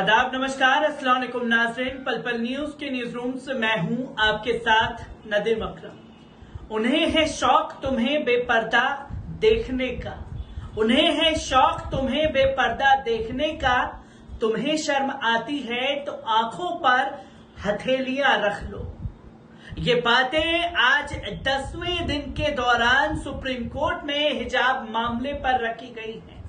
आदाब, नमस्कार, अस्सलाम वालेकुम नाज़रीन। पल पल न्यूज के न्यूज रूम से मैं हूं आपके साथ नदीम अकरम। उन्हें है शौक तुम्हें बेपर्दा देखने का, उन्हें है शौक तुम्हें बेपर्दा देखने का। तुम्हें शर्म आती है तो आंखों पर हथेलियां रख लो। ये बातें आज 10वें दिन के दौरान सुप्रीम कोर्ट में हिजाब मामले पर रखी गई हैं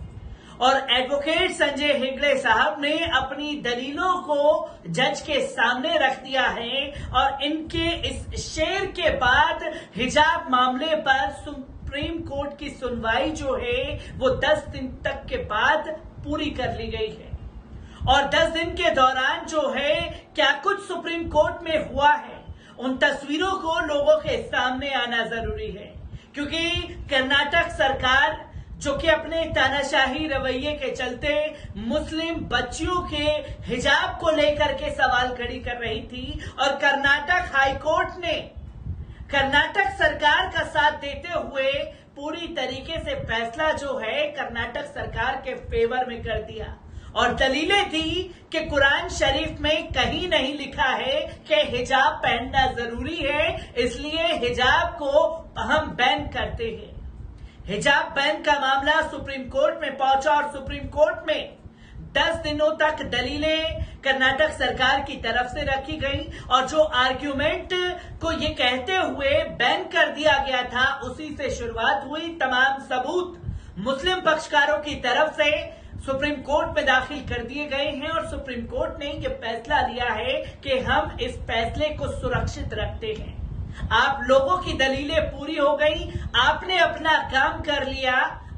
और एडवोकेट संजय हेगड़े साहब ने अपनी दलीलों को जज के सामने रख दिया है और इनके इस शेर के बाद हिजाब मामले पर सुप्रीम कोर्ट की सुनवाई जो है वो 10 दिन तक के बाद पूरी कर ली गई है। और 10 दिन के दौरान जो है क्या कुछ सुप्रीम कोर्ट में हुआ है, उन तस्वीरों को लोगों के सामने आना जरूरी है, क्योंकि कर्नाटक सरकार जो कि अपने तानाशाही रवैये के चलते मुस्लिम बच्चियों के हिजाब को लेकर के सवाल खड़ी कर रही थी और कर्नाटक हाईकोर्ट ने कर्नाटक सरकार का साथ देते हुए पूरी तरीके से फैसला जो है कर्नाटक सरकार के फेवर में कर दिया। और दलीलें थी कि कुरान शरीफ में कहीं नहीं लिखा है कि हिजाब पहनना जरूरी है, इसलिए हिजाब को हम बैन करते हैं। हिजाब बैन का मामला सुप्रीम कोर्ट में पहुंचा और सुप्रीम कोर्ट में 10 दिनों तक दलीलें कर्नाटक सरकार की तरफ से रखी गई और जो आर्ग्यूमेंट को ये कहते हुए बैन कर दिया गया था उसी से शुरुआत हुई। तमाम सबूत मुस्लिम पक्षकारों की तरफ से सुप्रीम कोर्ट में दाखिल कर दिए गए हैं और सुप्रीम कोर्ट ने ये फैसला लिया है कि हम इस फैसले को सुरक्षित रखते हैं। आप लोगों की दलीलें पूरी हो गई, आपने अपना काम कर लिया,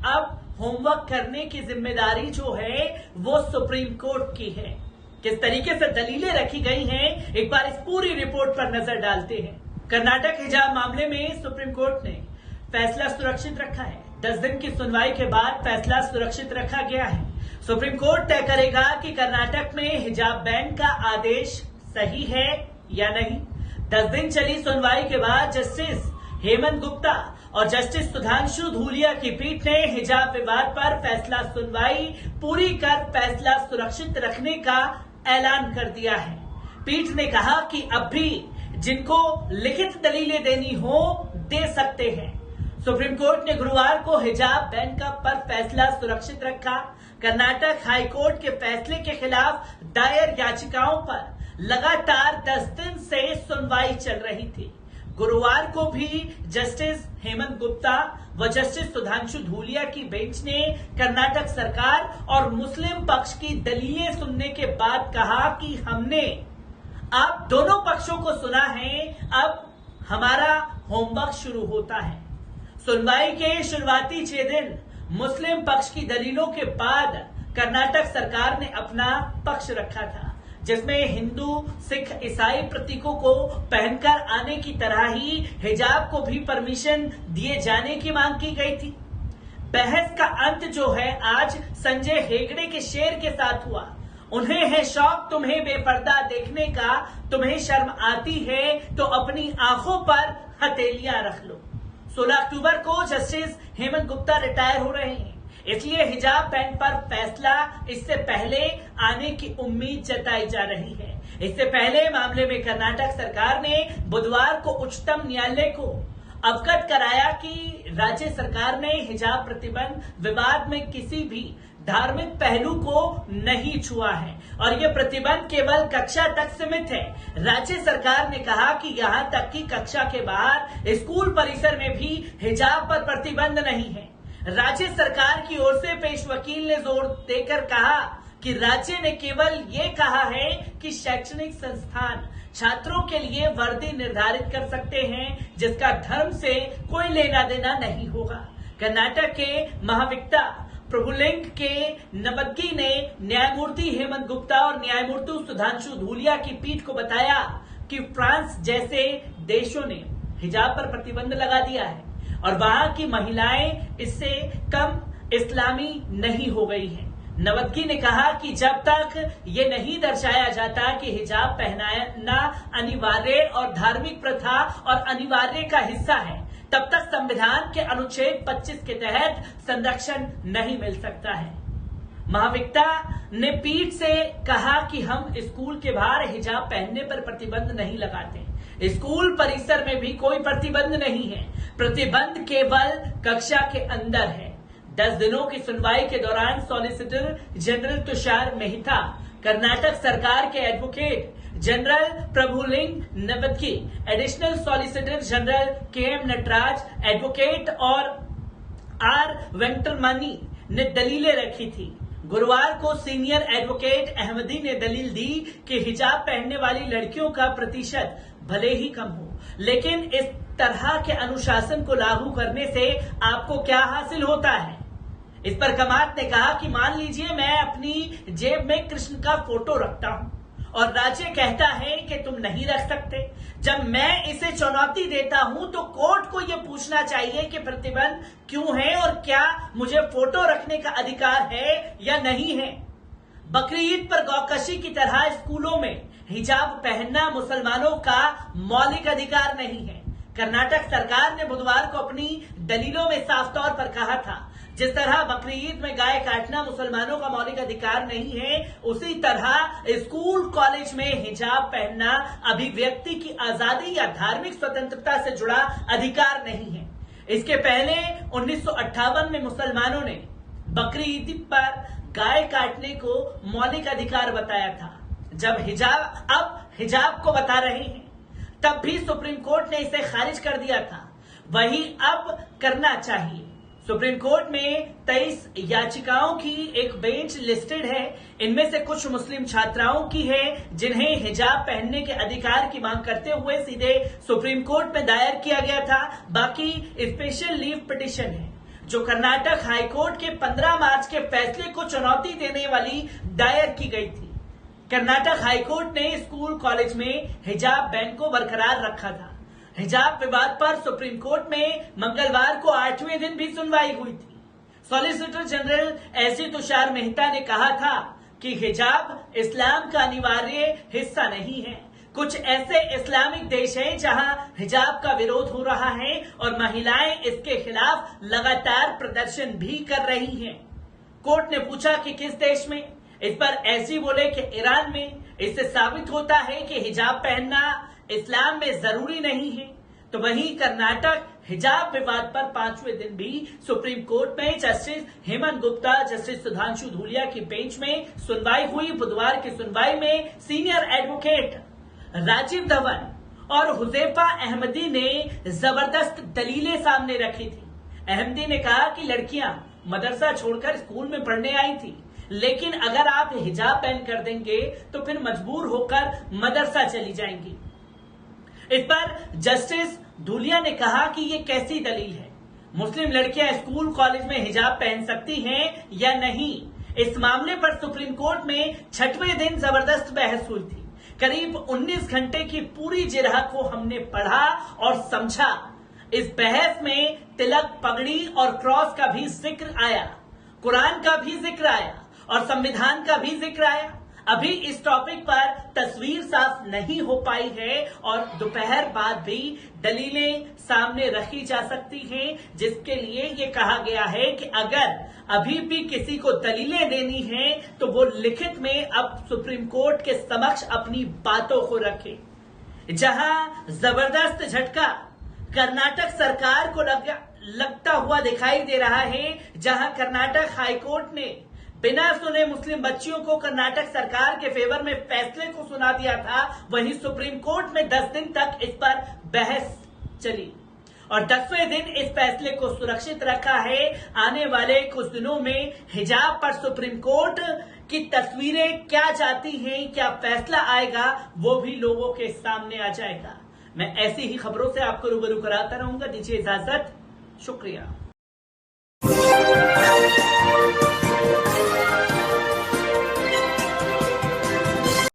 अब होमवर्क करने की जिम्मेदारी जो है वो सुप्रीम कोर्ट की है। किस तरीके से दलीलें रखी गई हैं, एक बार इस पूरी रिपोर्ट पर नजर डालते हैं। कर्नाटक हिजाब मामले में सुप्रीम कोर्ट ने फैसला सुरक्षित रखा है। 10 दिन की सुनवाई के बाद फैसला सुरक्षित रखा गया है। सुप्रीम कोर्ट तय करेगा कि कर्नाटक में हिजाब बैन का आदेश सही है या नहीं। 10 दिन चली सुनवाई के बाद जस्टिस हेमंत गुप्ता और जस्टिस सुधांशु धूलिया की पीठ ने हिजाब विवाद पर फैसला सुनवाई पूरी कर फैसला सुरक्षित रखने का ऐलान कर दिया है। पीठ ने कहा कि अब भी जिनको लिखित दलीलें देनी हो दे सकते हैं। सुप्रीम कोर्ट ने गुरुवार को हिजाब बैन का पर फैसला सुरक्षित रखा। कर्नाटक हाईकोर्ट के फैसले के खिलाफ दायर याचिकाओं पर लगातार 10 दिन से सुनवाई चल रही थी। गुरुवार को भी जस्टिस हेमंत गुप्ता व जस्टिस सुधांशु धूलिया की बेंच ने कर्नाटक सरकार और मुस्लिम पक्ष की दलीलें सुनने के बाद कहा कि हमने अब दोनों पक्षों को सुना है, अब हमारा होमवर्क शुरू होता है। सुनवाई के शुरुआती 6 दिन मुस्लिम पक्ष की दलीलों के बाद कर्नाटक सरकार ने अपना पक्ष रखा था, जिसमें हिंदू, सिख, ईसाई प्रतीकों को पहनकर आने की तरह ही हिजाब को भी परमिशन दिए जाने की मांग की गई थी। बहस का अंत जो है आज संजय हेगड़े के शेर के साथ हुआ। उन्हें है शौक तुम्हें बेपर्दा देखने का, तुम्हें शर्म आती है तो अपनी आंखों पर हथेलियां रख लो। 16 अक्टूबर को जस्टिस हेमंत गुप्ता रिटायर हो रहे हैं, इसलिए हिजाब बैन पर फैसला इससे पहले आने की उम्मीद जताई जा रही है। इससे पहले मामले में कर्नाटक सरकार ने बुधवार को उच्चतम न्यायालय को अवगत कराया कि राज्य सरकार ने हिजाब प्रतिबंध विवाद में किसी भी धार्मिक पहलू को नहीं छुआ है और यह प्रतिबंध केवल कक्षा तक सीमित है। राज्य सरकार ने कहा कि यहां तक कि कक्षा के बाहर स्कूल परिसर में भी हिजाब पर प्रतिबंध नहीं है। राज्य सरकार की ओर से पेश वकील ने जोर देकर कहा कि राज्य ने केवल ये कहा है कि शैक्षणिक संस्थान छात्रों के लिए वर्दी निर्धारित कर सकते हैं, जिसका धर्म से कोई लेना देना नहीं होगा। कर्नाटक के महाविक्ता प्रभुलिंग के नवदगी ने न्यायमूर्ति हेमंत गुप्ता और न्यायमूर्ति सुधांशु धूलिया की पीठ को बताया कि फ्रांस जैसे देशों ने हिजाब पर प्रतिबंध लगा दिया है और वहां की महिलाएं इससे कम इस्लामी नहीं हो गई हैं। नवदगी ने कहा कि जब तक ये नहीं दर्शाया जाता कि हिजाब पहनाना अनिवार्य और धार्मिक प्रथा और अनिवार्य का हिस्सा है, तब तक संविधान के अनुच्छेद 25 के तहत संरक्षण नहीं मिल सकता है। महाविक्ता ने पीठ से कहा कि हम स्कूल के बाहर हिजाब पहनने पर प्रतिबंध नहीं लगाते। स्कूल परिसर में भी कोई प्रतिबंध नहीं है। प्रतिबंध केवल कक्षा के अंदर है। 10 दिनों की सुनवाई के दौरान सॉलिसिटर जनरल तुषार मेहता, कर्नाटक सरकार के advocate general Prabhuling Navadgi, additional solicitor general K M. Nataraj, advocate और आर. वेंकटरमणी ने दलीलें रखी थी। गुरुवार को सीनियर एडवोकेट अहमदी ने दलील दी कि हिजाब पहनने वाली लड़कियों का प्रतिशत भले ही कम हो, लेकिन इस तरह के अनुशासन को लागू करने से आपको क्या हासिल होता है। इस पर कमात ने कहा कि मान लीजिए मैं अपनी जेब में कृष्ण का फोटो रखता हूं और राज्य कहता है कि तुम नहीं रख सकते। जब मैं इसे चुनौती देता हूं तो कोर्ट को यह पूछना चाहिए कि प्रतिबंध क्यों है और क्या मुझे फोटो रखने का अधिकार है या नहीं है। बकरी ईद पर गौकशी की तरह स्कूलों में हिजाब पहनना मुसलमानों का मौलिक अधिकार नहीं है। कर्नाटक सरकार ने बुधवार को अपनी दलीलों में साफ तौर पर कहा था, जिस तरह बकरी ईद में गाय काटना मुसलमानों का मौलिक अधिकार नहीं है, उसी तरह स्कूल कॉलेज में हिजाब पहनना अभिव्यक्ति की आजादी या धार्मिक स्वतंत्रता से जुड़ा अधिकार नहीं है। इसके पहले 1958 में मुसलमानों ने बकरी ईद पर गाय काटने को मौलिक अधिकार बताया था। जब अब हिजाब को बता रहे हैं, तब भी सुप्रीम कोर्ट ने इसे खारिज कर दिया था। वही अब करना चाहिए। सुप्रीम कोर्ट में 23 याचिकाओं की एक बेंच लिस्टेड है। इनमें से कुछ मुस्लिम छात्राओं की है, जिन्हें हिजाब पहनने के अधिकार की मांग करते हुए सीधे सुप्रीम कोर्ट में दायर किया गया था। बाकी स्पेशल लीव पिटीशन है, जो कर्नाटक हाईकोर्ट के 15 मार्च के फैसले को चुनौती देने वाली दायर की गई थी। कर्नाटक हाईकोर्ट ने स्कूल कॉलेज में हिजाब बैन को बरकरार रखा था। हिजाब विवाद पर सुप्रीम कोर्ट में मंगलवार को 8वें दिन भी सुनवाई हुई थी। Solicitor general SC. Tushar Mehta ने कहा था कि हिजाब इस्लाम का अनिवार्य हिस्सा नहीं है। कुछ ऐसे इस्लामिक देश हैं जहां हिजाब का विरोध हो रहा है और महिलाएं इसके खिलाफ लगातार प्रदर्शन भी कर रही हैं। कोर्ट ने पूछा कि किस देश में। इस पर ऐसी बोले कि ईरान में। इससे साबित होता है कि हिजाब पहनना इस्लाम में जरूरी नहीं है। तो वहीं कर्नाटक हिजाब विवाद पर 5वें दिन भी सुप्रीम कोर्ट में जस्टिस हेमंत गुप्ता, जस्टिस सुधांशु धूलिया की बेंच में सुनवाई हुई। बुधवार की सुनवाई में सीनियर एडवोकेट राजीव धवन और हुजैफा अहमदी ने जबरदस्त दलीलें सामने रखी थी। अहमदी ने कहा कि लड़कियां मदरसा छोड़कर स्कूल में पढ़ने आई थी, लेकिन अगर आप हिजाब बैन कर देंगे तो फिर मजबूर होकर मदरसा चली जाएंगी। इस पर जस्टिस धूलिया ने कहा कि ये कैसी दलील है। मुस्लिम लड़कियां स्कूल कॉलेज में हिजाब पहन सकती हैं या नहीं। इस मामले पर सुप्रीम कोर्ट में 6वें दिन जबरदस्त बहस हुई थी। करीब 19 घंटे की पूरी जिरह को हमने पढ़ा और समझा। इस बहस में तिलक, पगड़ी और क्रॉस का भी जिक्र आया, कुरान का भी जिक्र आया और संविधान का भी जिक्र आया। अभी इस टॉपिक पर तस्वीर साफ नहीं हो पाई है और दोपहर बाद भी दलीलें सामने रखी जा सकती हैं, जिसके लिए ये कहा गया है कि अगर अभी भी किसी को दलीलें देनी हैं तो वो लिखित में अब सुप्रीम कोर्ट के समक्ष अपनी बातों को रखे। जहां जबरदस्त झटका कर्नाटक सरकार को लगता हुआ दिखाई दे रहा है, जहां कर्नाटक हाईकोर्ट ने बिना सुने मुस्लिम बच्चियों को कर्नाटक सरकार के फेवर में फैसले को सुना दिया था, वहीं सुप्रीम कोर्ट में 10 दिन तक इस पर बहस चली और 10वें दिन इस फैसले को सुरक्षित रखा है। आने वाले कुछ दिनों में हिजाब पर सुप्रीम कोर्ट की तस्वीरें क्या जाती हैं, क्या फैसला आएगा, वो भी लोगों के सामने आ जाएगा। मैं ऐसी ही खबरों से आपको रूबरू कराता रहूंगा। दीजिए इजाजत, शुक्रिया।